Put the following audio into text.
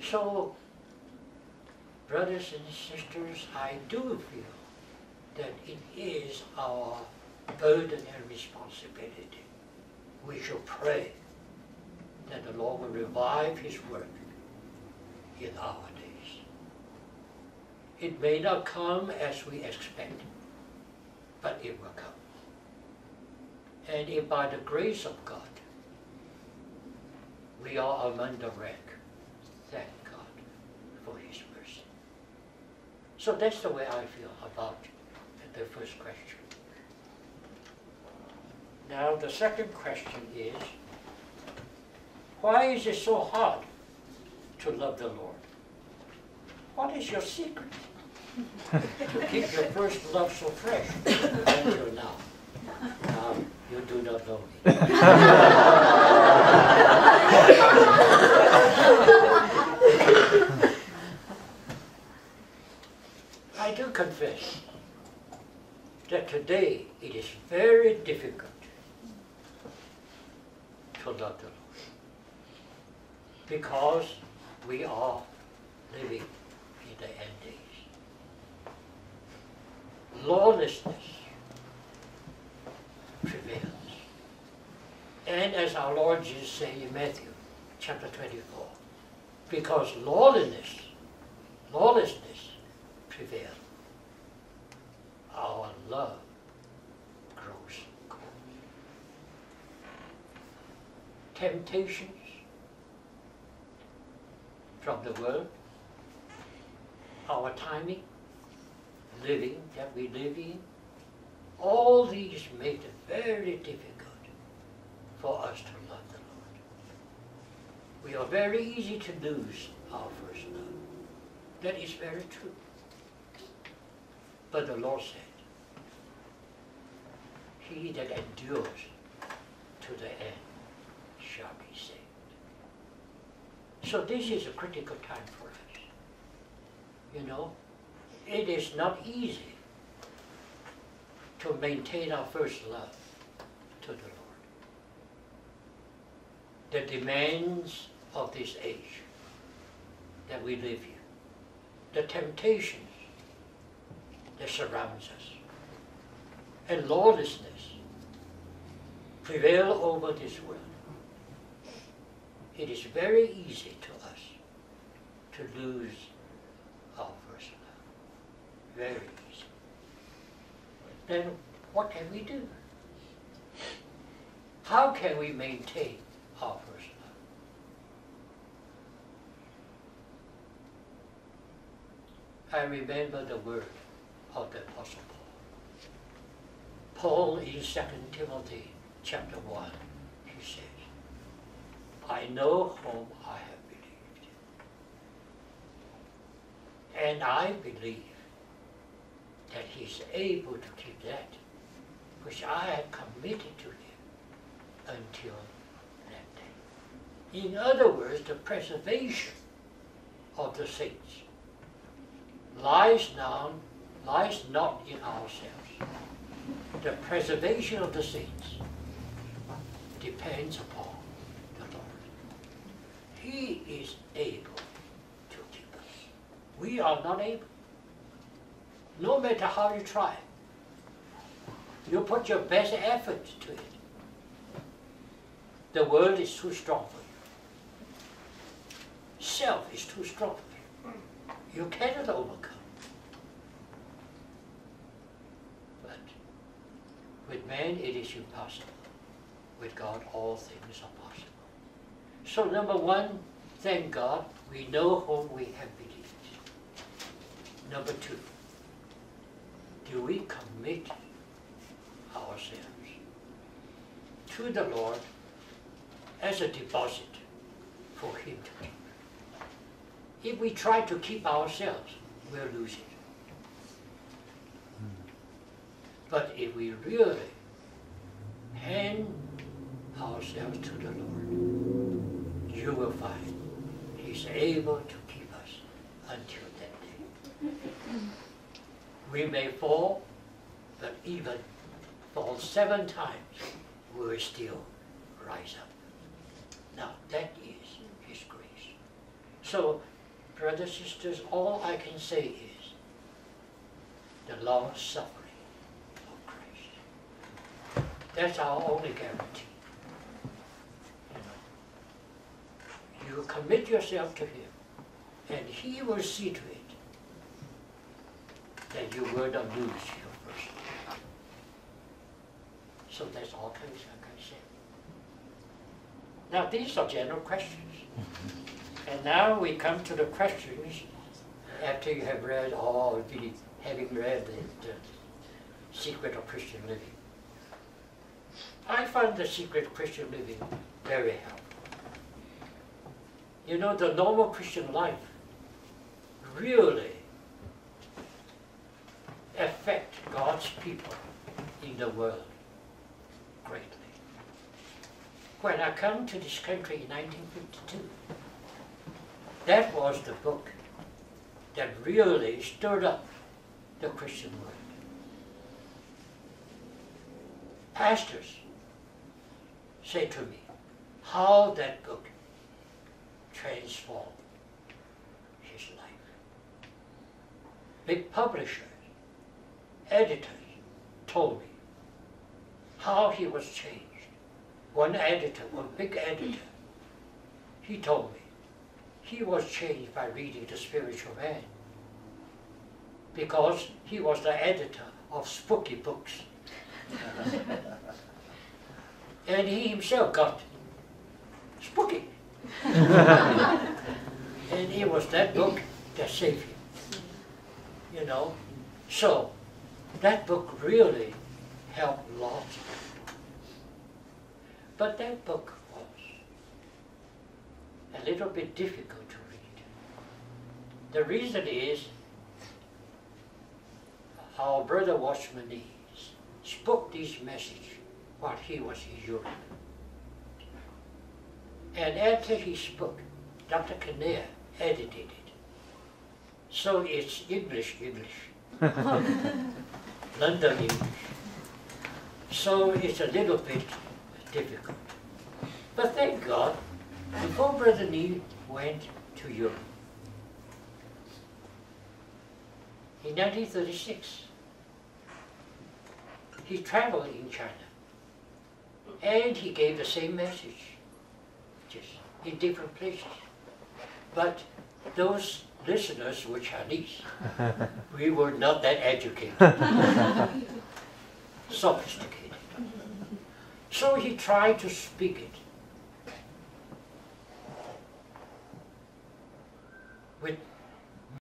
So, brothers and sisters, I do feel that it is our burden and responsibility. We should pray that the Lord will revive His work in our days. It may not come as we expect, but it will come. And if by the grace of God, we are among the wreck, thank God for His mercy. So that's the way I feel about the first question. Now the second question is, why is it so hard to love the Lord? What is your secret to keep your first love so fresh until now? You do not know me. I do confess that today it is very difficult to love the Lord because we are living in the end days. Lawlessness prevails. And as our Lord Jesus said in Matthew chapter 24, because lawlessness prevails, our love grows cold. Temptations from the world, our timing, living that we live in, all these make it very difficult for us to love the Lord. We are very easy to lose our first love. That is very true. But the Lord said, he that endures to the end shall be saved. So this is a critical time for us. You know, it is not easy to maintain our first love to the Lord. The demands of this age that we live in, the temptations that surrounds us, and lawlessness prevail over this world. It is very easy to us to lose our first love. Very easy. Then what can we do? How can we maintain our first love? I remember the word of the Apostle Paul. Paul in 2 Timothy chapter 1, he says, I know whom I have believed, and I believe that he is able to keep that which I have committed to him until that day. In other words, the preservation of the saints lies not in ourselves. The preservation of the saints depends upon the Lord. He is able to keep us. We are not able. No matter how you try. You put your best effort to it. The world is too strong for you. Self is too strong for you. You cannot overcome. But with man it is impossible. With God all things are possible. So number one, thank God, we know whom we have believed. Number two, do we commit ourselves to the Lord as a deposit for Him to keep? If we try to keep ourselves, we'll lose it. But if we really hand ourselves to the Lord, you will find He's able to keep us until that day. We may fall, but even fall 7 times, we will still rise up. Now that is His grace. So, brothers and sisters, all I can say is the long suffering of Christ. That's our only guarantee. You commit yourself to Him, and He will see to it that you will not lose your person. So that's all I can say. Now these are general questions. And now we come to the questions after you have read all having read the Secret of Christian Living. I find the Secret of Christian Living very helpful. You know, the normal Christian life really affect God's people in the world greatly. When I come to this country in 1952, that was the book that really stirred up the Christian world. Pastors say to me how that book transformed his life. Big publishers, editors told me how he was changed. One editor, one big editor, he told me he was changed by reading The Spiritual Man because he was the editor of spooky books. And he himself got spooky. And it was that book that saved him. You know? So, that book really helped lots of people. But that book was a little bit difficult to read. The reason is our brother Watchman Nee spoke this message while he was in Europe. And after he spoke, Dr. Kinnear edited it. So it's English, London English. So it's a little bit difficult. But thank God, before Brother Nee went to Europe, in 1936, he traveled in China, and he gave the same message, just in different places. But those listeners were Chinese. We were not that educated, sophisticated. So he tried to speak it with